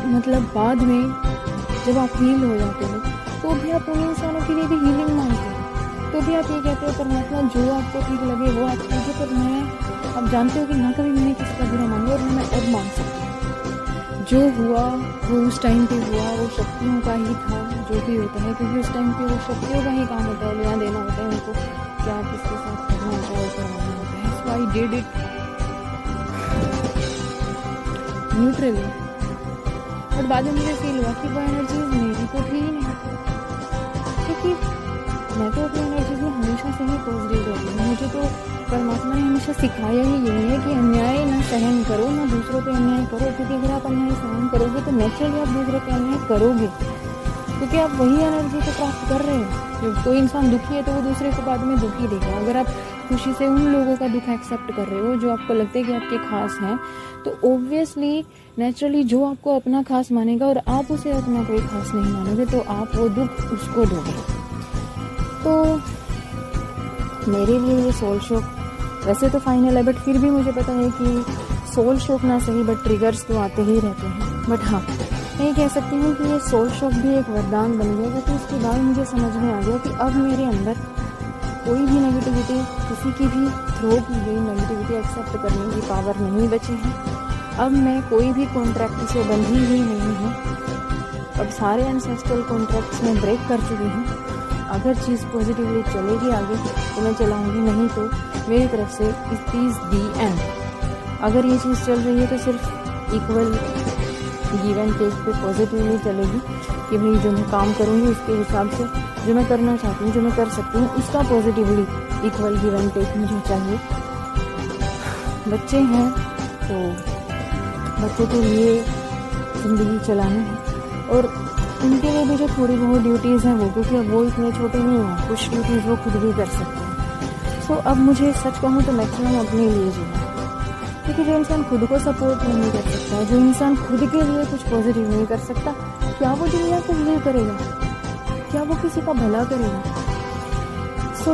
मतलब बाद में जब आप हील हो जाते हो तो भी आप उन इंसानों के लिए भी हीलिंग मांगते हो, तो भी आप ये कहते हो परमात्मा जो आपको ठीक लगे वो आप कीजिए, पर मैं, आप जानते हो कि ना कभी मैंने किसी का बुरा मांगा और ना मैं अब मांग सकती हूँ। जो हुआ वो उस टाइम पे हुआ, वो शक्तियों का ही था, जो भी होता है, क्योंकि उस टाइम पे वो शक्तियों का ही काम होता है, लेना देना होता है उनको, क्या किसके साथ करना होता है वो करवाना होता है। So I did it neutrally, but बाद में मुझे फील हुआ कि वो एनर्जीज मेरी तो थी ही नहीं, क्योंकि मैं तो अपनी एनर्जीज में हमेशा से ही पॉजिटिव रहती हूँ। मुझे तो परमात्मा ने हमेशा सिखाया ही यही है कि अन्याय ना सहन करो, ना दूसरों पे अन्याय करो, क्योंकि अगर आप अन्याय सहन करोगे तो नेचुरली आप दूसरों पे अन्याय करोगे, क्योंकि आप वही एनर्जी को प्राप्त कर रहे हो। जब कोई इंसान दुखी है तो वो दूसरे को बाद में दुखी देगा। अगर आप खुशी से उन लोगों का दुख एक्सेप्ट कर रहे हो जो आपको लगता है कि आपके खास हैं, तो ऑब्वियसली नेचुरली जो आपको अपना खास मानेगा और आप उसे अपना कोई खास नहीं मानोगे, तो आप वो दुख उसको दोगे। तो मेरे लिए ये सोल शॉक वैसे तो फाइनल है, बट फिर भी मुझे पता है कि सोल शॉक ना सही बट ट्रिगर्स तो आते ही रहते हैं। बट हाँ, मैं कह सकती हूँ कि ये सोल शॉक भी एक वरदान बन गया, क्योंकि उसके बाद मुझे समझ में आ गया कि अब मेरे अंदर कोई भी नेगेटिविटी, किसी की भी थ्रो की गई नेगेटिविटी एक्सेप्ट करने की पावर नहीं बची है। अब मैं कोई भी कॉन्ट्रैक्ट से बंधी हुई नहीं हूँ। अब सारे एंसेस्ट्रल कॉन्ट्रैक्ट्स में ब्रेक कर चुकी हूँ। अगर चीज़ पॉजिटिवली चलेगी आगे तो मैं चलाऊँगी, नहीं तो मेरी तरफ से इट इज़ दी एंड। अगर ये चीज़ चल रही है तो सिर्फ इक्वल गिव एंड टेक पे पॉजिटिवली चलेगी कि भाई जो मैं काम करूँगी उसके हिसाब से जो मैं करना चाहती हूँ, जो मैं कर सकती हूँ, उसका positively equal give and take मुझे चाहिए। बच्चे हैं तो बच्चों के लिए ज़िंदगी चलानी है, और उनके लिए भी जो थोड़ी बहुत ड्यूटीज़ हैं वो, क्योंकि अब वो इतने छोटे नहीं हैं, कुछ ड्यूटीज़ वो खुद भी कर सकते हैं। सो अब मुझे सच कहूँ तो मैक्सिमम अपने लिए जीना, क्योंकि जो इंसान खुद को सपोर्ट नहीं कर सकता, जो इंसान खुद के लिए कुछ पॉजिटिव नहीं कर सकता, क्या वो दुनिया को हील करेगा? क्या वो किसी का भला करेगा? सो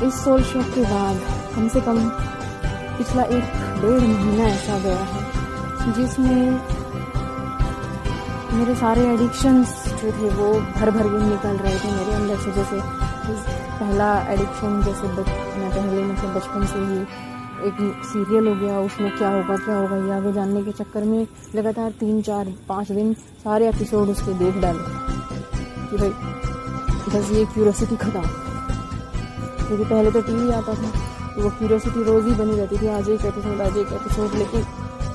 इस सोल शॉक के बाद कम से कम पिछला 1-1.5 महीना ऐसा गया है जिसमें मेरे सारे एडिक्शंस जो थे वो भर भर के निकल रहे थे मेरे अंदर से। जैसे पहला एडिक्शन, जैसे मैं पहले मतलब बचपन से ही एक सीरियल हो गया, उसमें क्या होगा ये आगे जानने के चक्कर में लगातार 3-4-5 दिन सारे एपिसोड उसके देख डाले कि भाई बस ये क्यूरोसिटी ख़त्म। क्योंकि पहले तो टीवी आता था तो वो क्यूरोसिटी रोज़ ही बनी रहती थी, आज एक एपिसोड, लेकिन